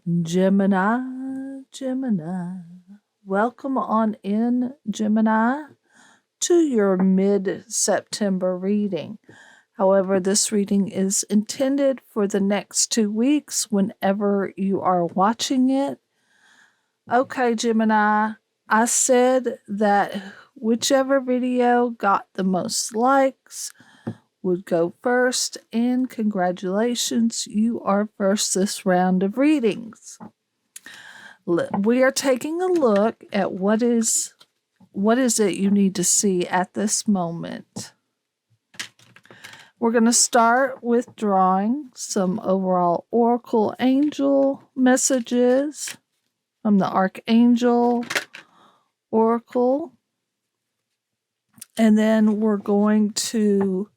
Gemini, Gemini. Welcome on in, Gemini, to your mid-September reading. However, this reading is intended for the next 2 weeks whenever you are watching it. Okay, Gemini, I said that whichever video got the most likes would go first, and congratulations, you are first this round of readings. We are taking a look at what is it you need to see at this moment. We're going to start with drawing some overall oracle angel messages from the Archangel Oracle, and then we're going to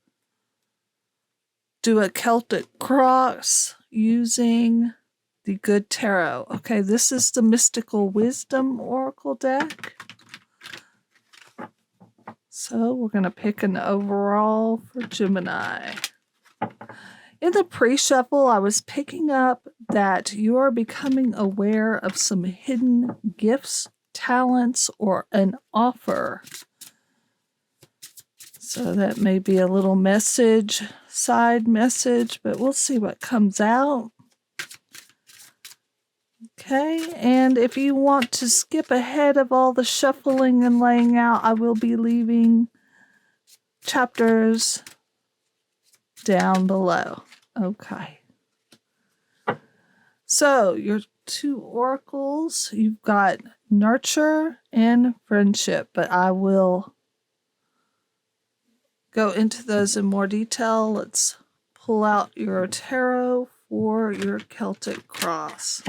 do a Celtic cross using the Good Tarot. Okay, this is the Mystical Wisdom Oracle deck. So we're going to pick an overall for Gemini. In the pre-shuffle, I was picking up that you are becoming aware of some hidden gifts, talents, or an offer. So that may be a little message, side message, but we'll see what comes out. Okay, and if you want to skip ahead of all the shuffling and laying out, I will be leaving chapters down below. Okay. So, your two oracles, you've got nurture and friendship, but I will go into those in more detail. Let's pull out your tarot for your Celtic cross.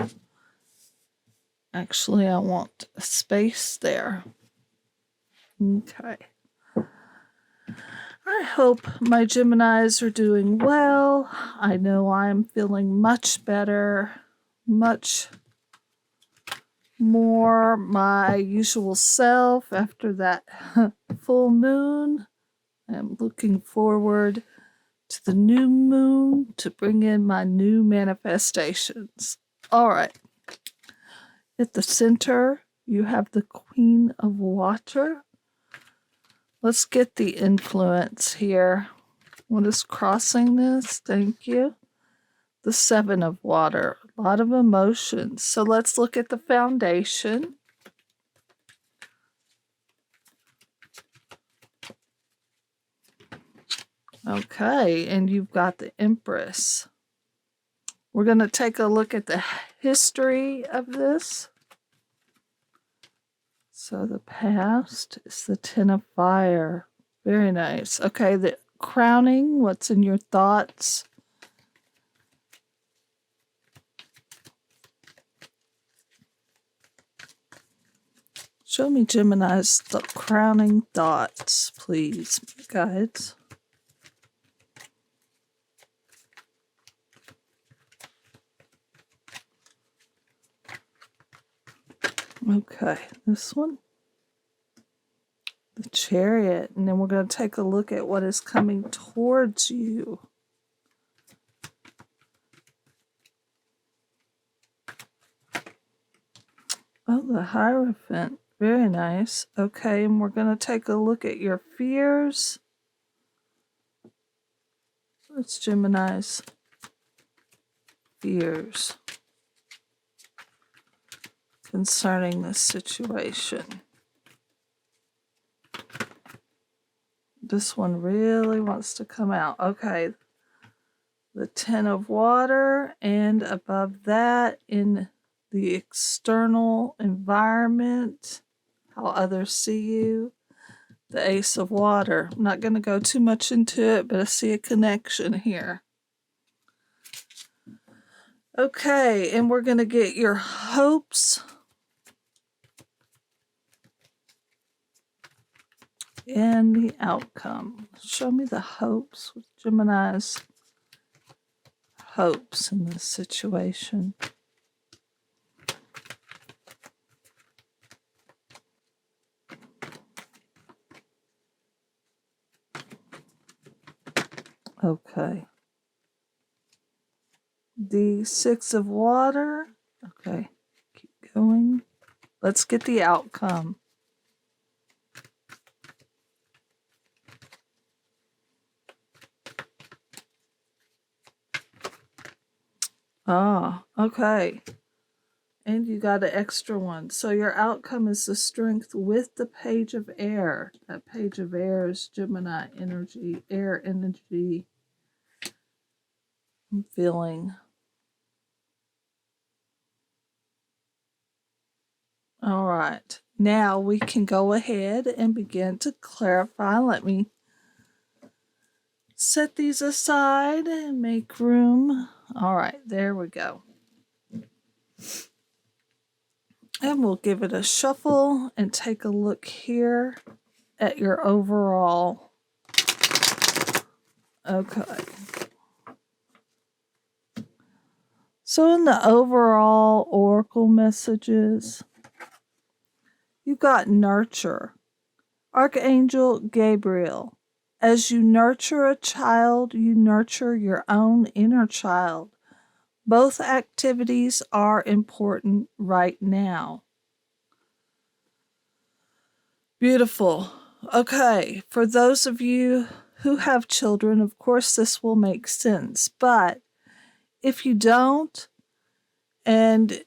Actually, I want a space there. Okay. I hope my Geminis are doing well. I know I'm feeling much better, much more my usual self after that full moon. I'm looking forward to the new moon to bring in my new manifestations. All right. At the center, you have the Queen of Water. Let's get the influence here. What is crossing this? Thank you. The Seven of Water. A lot of emotions. So let's look at the foundation. Okay, and you've got the Empress. We're going to take a look at the history of this. So the past is the Ten of Fire. Very nice. Okay, the crowning, what's in your thoughts? Show me Gemini's crowning thoughts, please, guides. Okay, this one. The Chariot. And then we're going to take a look at what is coming towards you. Oh, the Hierophant. Very nice. Okay, and we're going to take a look at your fears. That's Gemini's fears concerning this situation. This one really wants to come out. Okay. The Ten of Water, and above that, in the external environment, how others see you, the Ace of Water. I'm not going to go too much into it, but I see a connection here. Okay, and we're going to get your hopes and the outcome. Show me the hopes with Gemini's hopes in this situation. Okay. The Six of Water Okay, keep going. Let's get the outcome. Ah, okay. And you got an extra one. So your outcome is the strength with the page of air. That page of air is Gemini energy, air energy. I'm feeling. All right. Now we can go ahead and begin to clarify. Let me set these aside and make room. All right, there we go. And we'll give it a shuffle and take a look here at your overall. Okay. So in the overall oracle messages, you got nurture. Archangel Gabriel. As you nurture a child, you nurture your own inner child. Both activities are important right now. Beautiful. Okay, for those of you who have children, of course, this will make sense. But if you don't, and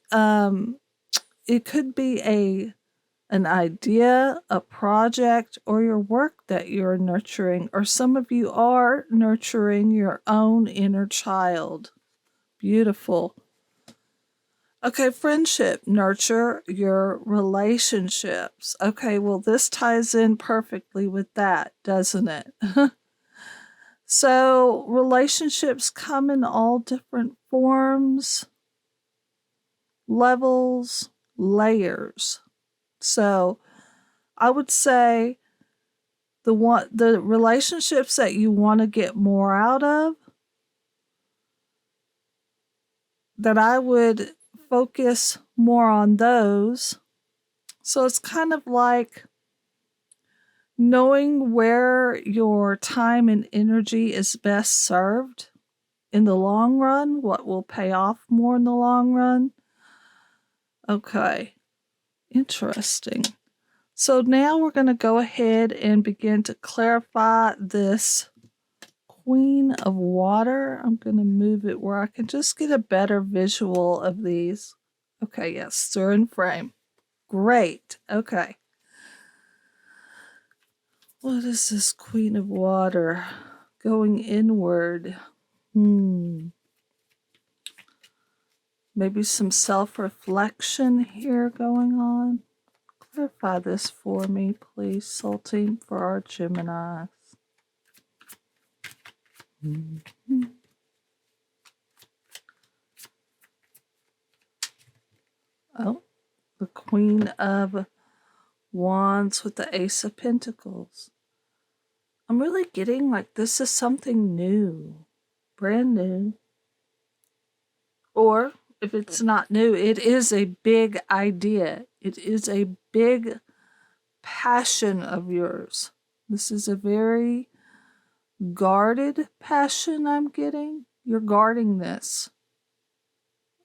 it could be an idea, a project, or your work that you're nurturing, or some of you are nurturing your own inner child. Beautiful. Okay, friendship, nurture your relationships. Okay, well, this ties in perfectly with that, doesn't it? So, relationships come in all different forms, levels, layers. So, I would say the relationships that you want to get more out of, that I would focus more on those. So it's kind of like knowing where your time and energy is best served in the long run, what will pay off more in the long run. Okay, interesting. So now we're going to go ahead and begin to clarify this Queen of Water. I'm going to move it where I can just get a better visual of these. Okay, yes, they're in frame. Great. Okay. What is this Queen of Water? Going inward. Maybe some self-reflection here going on. Clarify this for me, please, Soul Team, for our Geminis. Oh, the Queen of Wands with the Ace of Pentacles. I'm really getting like this is something new, brand new. Or if it's not new, it is a big idea. It is a big passion of yours. This is a very guarded passion I'm getting. You're guarding this.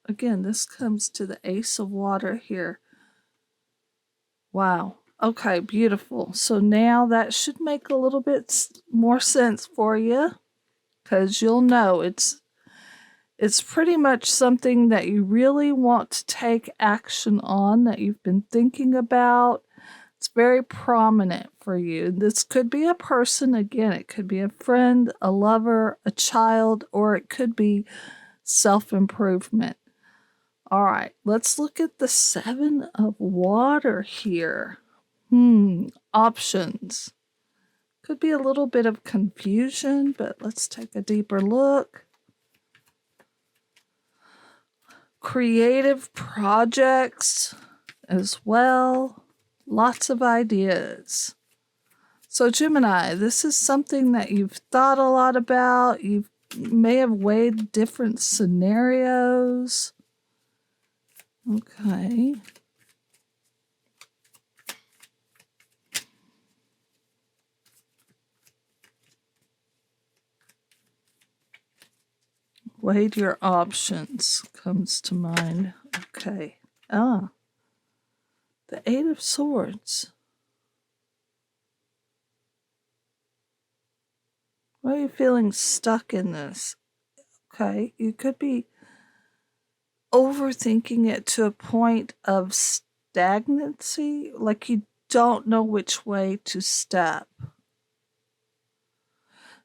Again, this comes to the Ace of Water here. Wow. Okay, beautiful. So now that should make a little bit more sense for you, because you'll know it's pretty much something that you really want to take action on, that you've been thinking about. It's very prominent for you. This could be a person, again, it could be a friend, a lover, a child, or it could be self-improvement. All right, let's look at the Seven of Water here. Options. Could be a little bit of confusion, but let's take a deeper look. Creative projects as well. Lots of ideas. So Gemini, this is something that you've thought a lot about. You may have weighed different scenarios. Okay. Weighed your options comes to mind. Okay. Ah, the Eight of Swords. Why are you feeling stuck in this? Okay, you could be overthinking it to a point of stagnancy, like you don't know which way to step.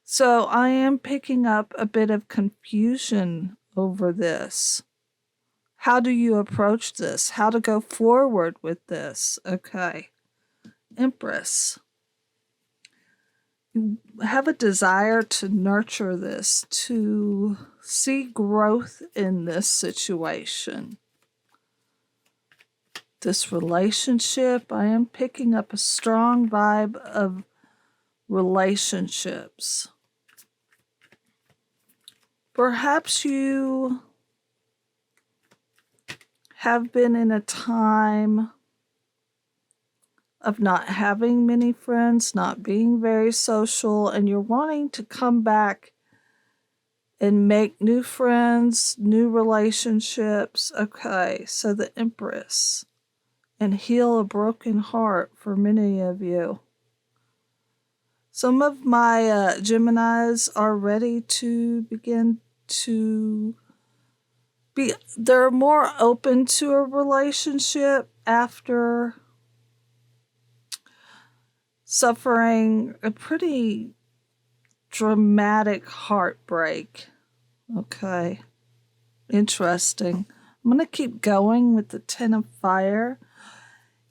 So I am picking up a bit of confusion over this. How do you approach this? How to go forward with this? Okay. Empress. You have a desire to nurture this, to see growth in this situation. This relationship, I am picking up a strong vibe of relationships. Perhaps you have been in a time of not having many friends, not being very social, and you're wanting to come back and make new friends, new relationships. Okay, so the Empress, and heal a broken heart for many of you. Some of my Geminis are ready to begin to they're more open to a relationship after suffering a pretty dramatic heartbreak. Okay. Interesting. I'm going to keep going with the Ten of Fire.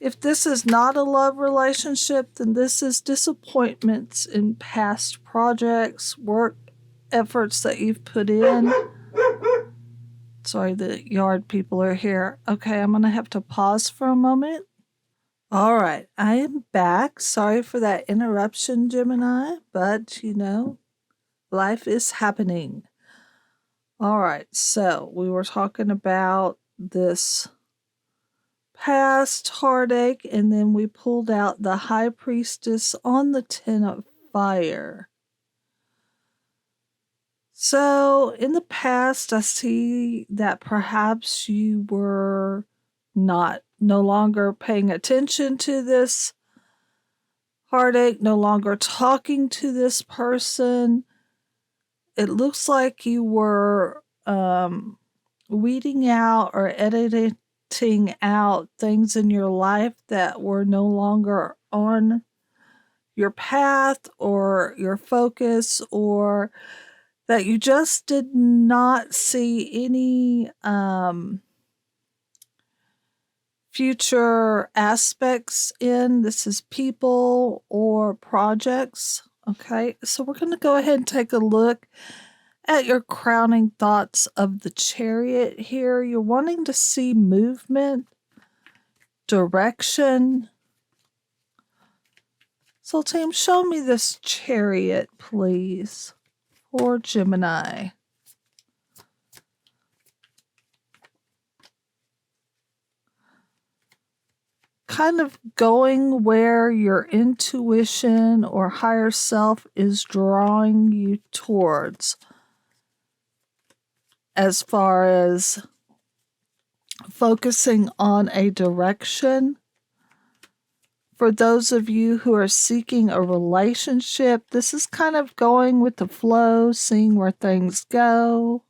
If this is not a love relationship, then this is disappointments in past projects, work efforts that you've put in. Sorry, the yard people are here. Okay, I'm going to have to pause for a moment. All right, I am back. Sorry for that interruption, Gemini, but life is happening. All right, so we were talking about this past heartache, and then we pulled out the High Priestess on the Ten of Fire. So in the past, I see that perhaps you were no longer paying attention to this heartache, no longer talking to this person. It looks like you were weeding out or editing out things in your life that were no longer on your path or your focus, or that you just did not see any future aspects in. This is people or projects. Okay, so we're going to go ahead and take a look at your crowning thoughts of the Chariot here. You're wanting to see movement, direction. So team, show me this Chariot, please, for Gemini. Kind of going where your intuition or higher self is drawing you towards, as far as focusing on a direction. For those of you who are seeking a relationship, this is kind of going with the flow, seeing where things go.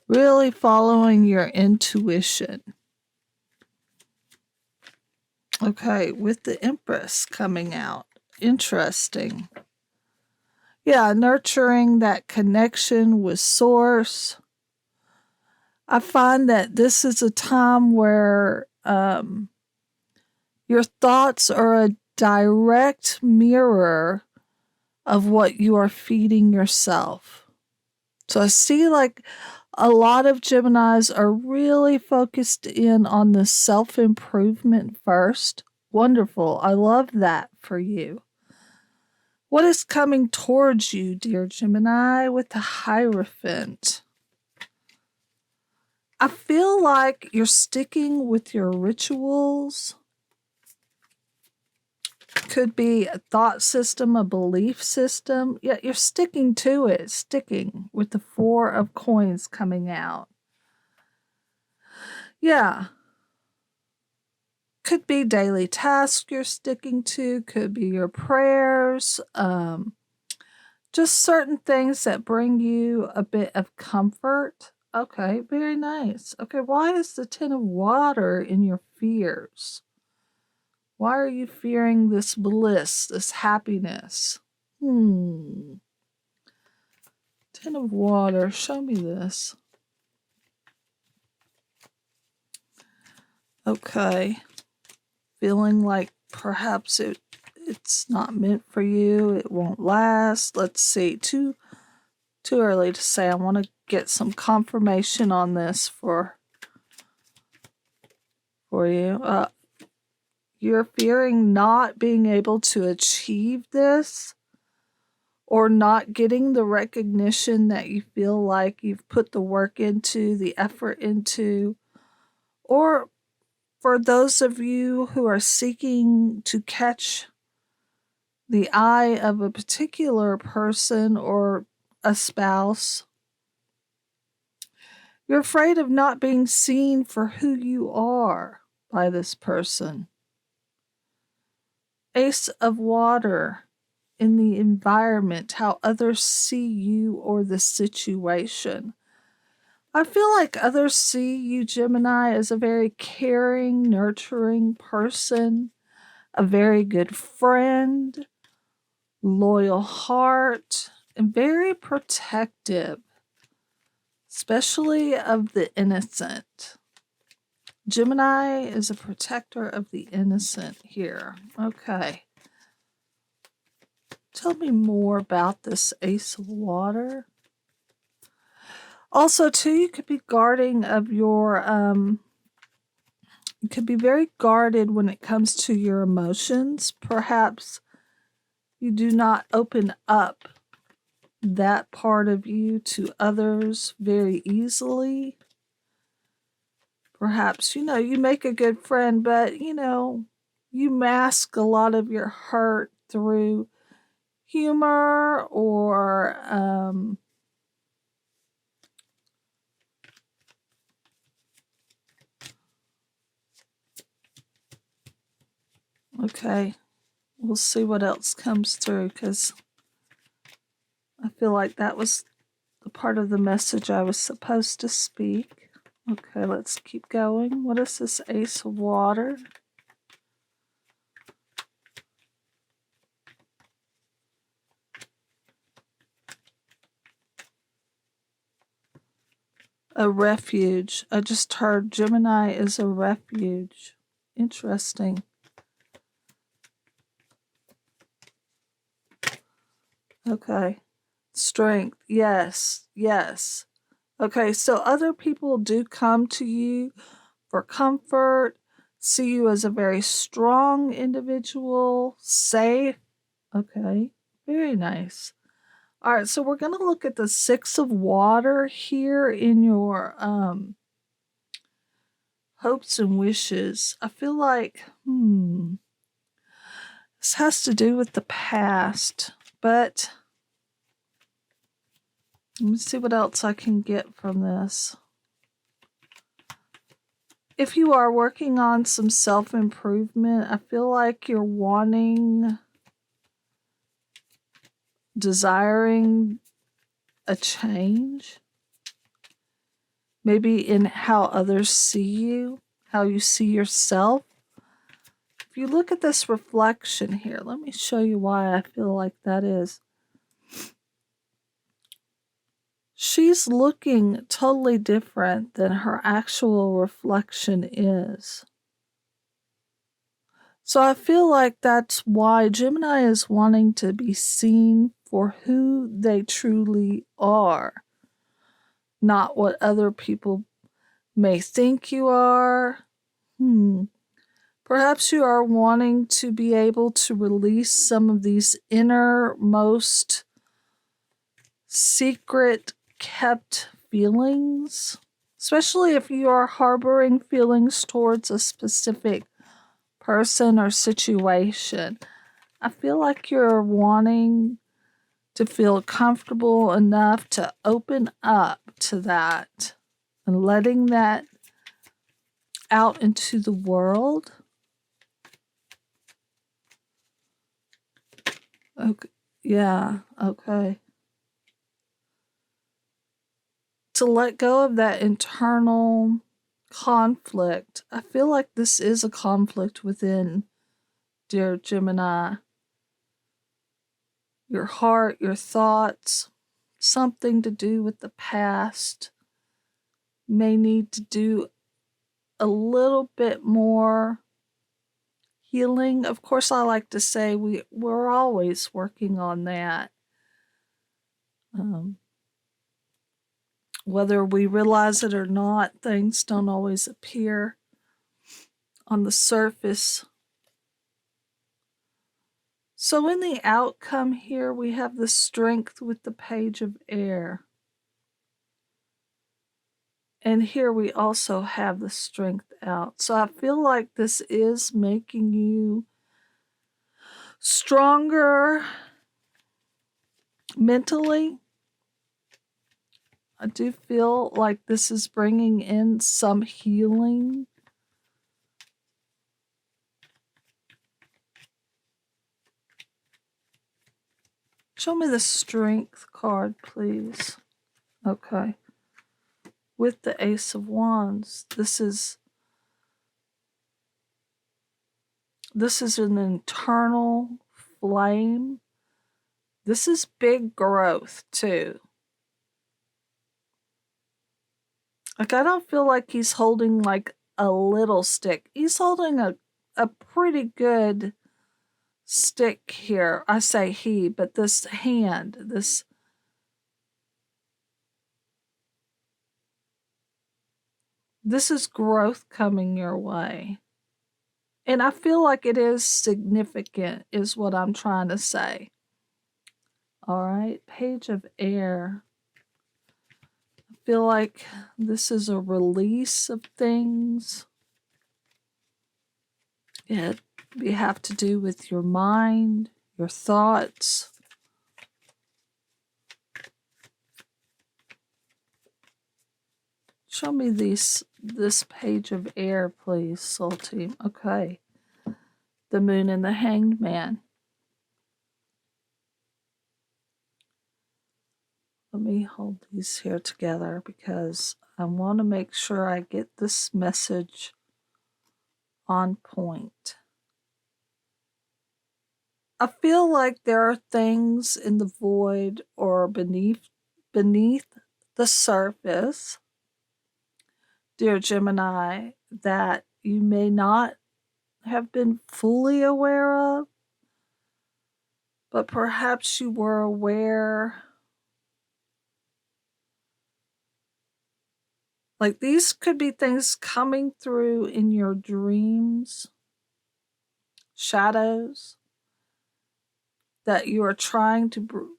Really following your intuition. Okay, with the Empress coming out. Interesting. Yeah, nurturing that connection with Source. I find that this is a time where your thoughts are a direct mirror of what you are feeding yourself. So I see like a lot of Geminis are really focused in on the self-improvement first. Wonderful. I love that for you. What is coming towards you, dear Gemini, with the Hierophant? I feel like you're sticking with your rituals. Could be a thought system, a belief system. Yeah, you're sticking to it, sticking with the Four of Coins coming out. Yeah. Could be daily tasks you're sticking to, could be your prayers, just certain things that bring you a bit of comfort. Okay, very nice. Okay, why is the Ten of Water in your fears? Why are you fearing this bliss, this happiness? Ten of Water, show me this. Okay. Feeling like perhaps it's not meant for you, it won't last. Let's see. Too early to say. I want to get some confirmation on this for you. You're fearing not being able to achieve this, or not getting the recognition that you feel like you've put the work into, the effort into, or for those of you who are seeking to catch the eye of a particular person or a spouse, you're afraid of not being seen for who you are by this person. Ace of Water, in the environment, how others see you or the situation. I feel like others see you, Gemini, as a very caring, nurturing person, a very good friend, loyal heart, and very protective, especially of the innocent. Gemini is a protector of the innocent here. Okay. Tell me more about this Ace of Water. Also, too, you could be guarding of your, you could be very guarded when it comes to your emotions. Perhaps you do not open up that part of you to others very easily. Perhaps, you make a good friend, but, you mask a lot of your hurt through humor or, okay, we'll see what else comes through, because I feel like that was the part of the message I was supposed to speak. Okay, let's keep going. What is this Ace of Water? A refuge. I just heard Gemini is a refuge. Interesting. Okay. Strength. Yes. Yes. Okay, so other people do come to you for comfort, see you as a very strong individual, safe. Okay, very nice. All right, so we're going to look at the Six of Water here in your hopes and wishes. I feel like, this has to do with the past, but let me see what else I can get from this. If you are working on some self-improvement, I feel like you're desiring a change. Maybe in how others see you, how you see yourself. If you look at this reflection here, let me show you why I feel like that is. She's looking totally different than her actual reflection is. So I feel like that's why Gemini is wanting to be seen for who they truly are, not what other people may think you are. Perhaps you are wanting to be able to release some of these innermost secret kept feelings, especially if you are harboring feelings towards a specific person or situation. I feel like you're wanting to feel comfortable enough to open up to that and letting that out into the world. Okay. Yeah, okay. To let go of that internal conflict. I feel like this is a conflict within, dear Gemini. Your heart, your thoughts, something to do with the past may need to do a little bit more healing. Of course, I like to say we're always working on that. Um, whether we realize it or not, things don't always appear on the surface. So, in the outcome here, we have the strength with the page of air. And here we also have the strength out. So, I feel like this is making you stronger mentally. I do feel like this is bringing in some healing. Show me the strength card, please. Okay. With the Ace of Wands, this is an internal flame. This is big growth too. Like, I don't feel like he's holding like a little stick. He's holding a pretty good stick here. I say he, but this hand, this is growth coming your way. And I feel like it is significant, is what I'm trying to say. All right, Page of Air. I feel like this is a release of things. It may have to do with your mind, your thoughts. Show me this Page of Air, please, Soul Team. Okay. The Moon and the Hanged Man. Let me hold these here together because I want to make sure I get this message on point. I feel like there are things in the void or beneath the surface, dear Gemini, that you may not have been fully aware of, but perhaps you were aware. Like, these could be things coming through in your dreams, shadows, that you are trying to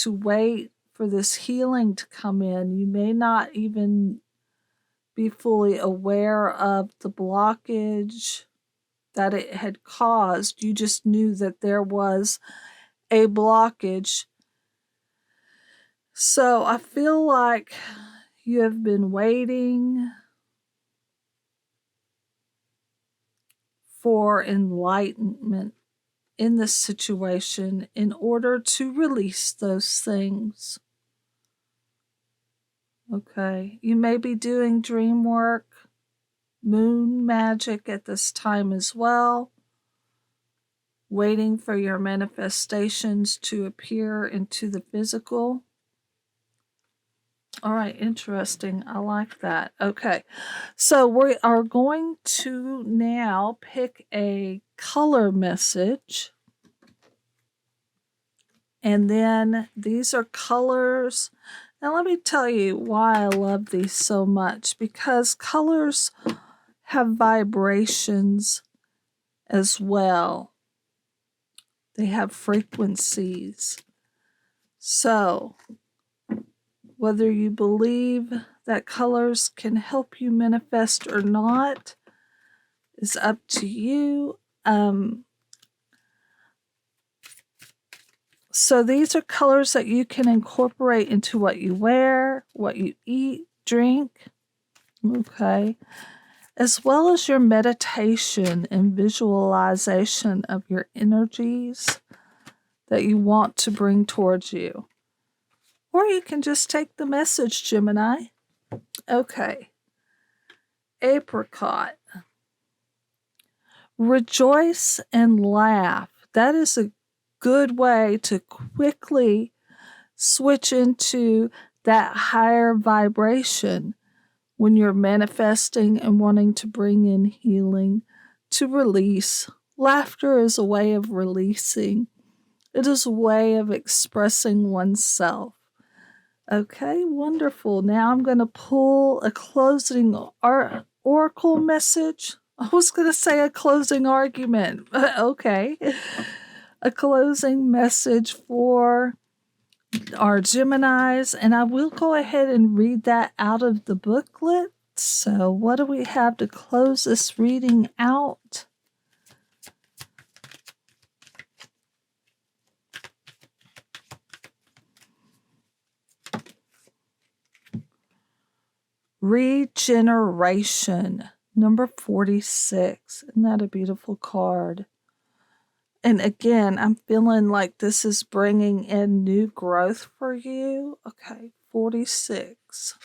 wait for this healing to come in. You may not even be fully aware of the blockage that it had caused. You just knew that there was a blockage. So I feel like you have been waiting for enlightenment in this situation in order to release those things. Okay, you may be doing dream work, moon magic at this time as well, waiting for your manifestations to appear into the physical. All right, interesting. I like that. Okay, so we are going to now pick a color message. And then these are colors. Now, let me tell you why I love these so much, because colors have vibrations as well. They have frequencies. So, whether you believe that colors can help you manifest or not is up to you. So these are colors that you can incorporate into what you wear, what you eat, drink, okay, as well as your meditation and visualization of your energies that you want to bring towards you. Or you can just take the message, Gemini. Okay. Apricot. Rejoice and laugh. That is a good way to quickly switch into that higher vibration when you're manifesting and wanting to bring in healing, to release. Laughter is a way of releasing. It is a way of expressing oneself. Okay, wonderful. Now I'm going to pull a closing oracle message. I was going to say a closing argument. Okay. A closing message for our Geminis, and I will go ahead and read that out of the booklet. So, what do we have to close this reading out? Regeneration, number 46. Isn't that a beautiful card? And again, I'm feeling like this is bringing in new growth for you. Okay, 46.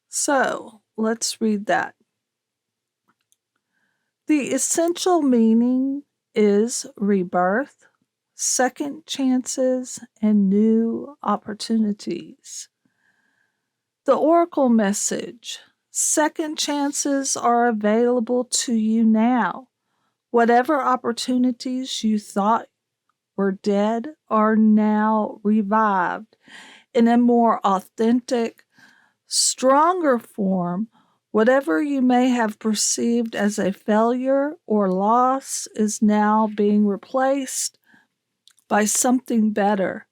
So, let's read that. The essential meaning is rebirth, second chances, and new opportunities. The oracle message: second chances are available to you now. Whatever opportunities you thought were dead are now revived in a more authentic, stronger form. Whatever you may have perceived as a failure or loss is now being replaced by something better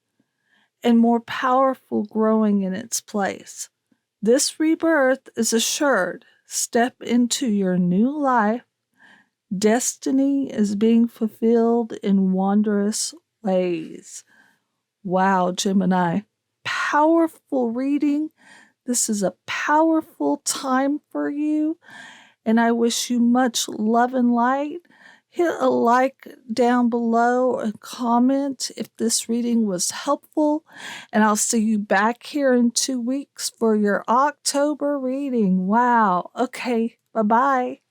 and more powerful growing in its place. This rebirth is assured. Step into your new life. Destiny is being fulfilled in wondrous ways. Wow, Gemini. Powerful reading. This is a powerful time for you, and I wish you much love and light. Hit a like down below and comment if this reading was helpful, and I'll see you back here in 2 weeks for your October reading. Wow. Okay, bye-bye.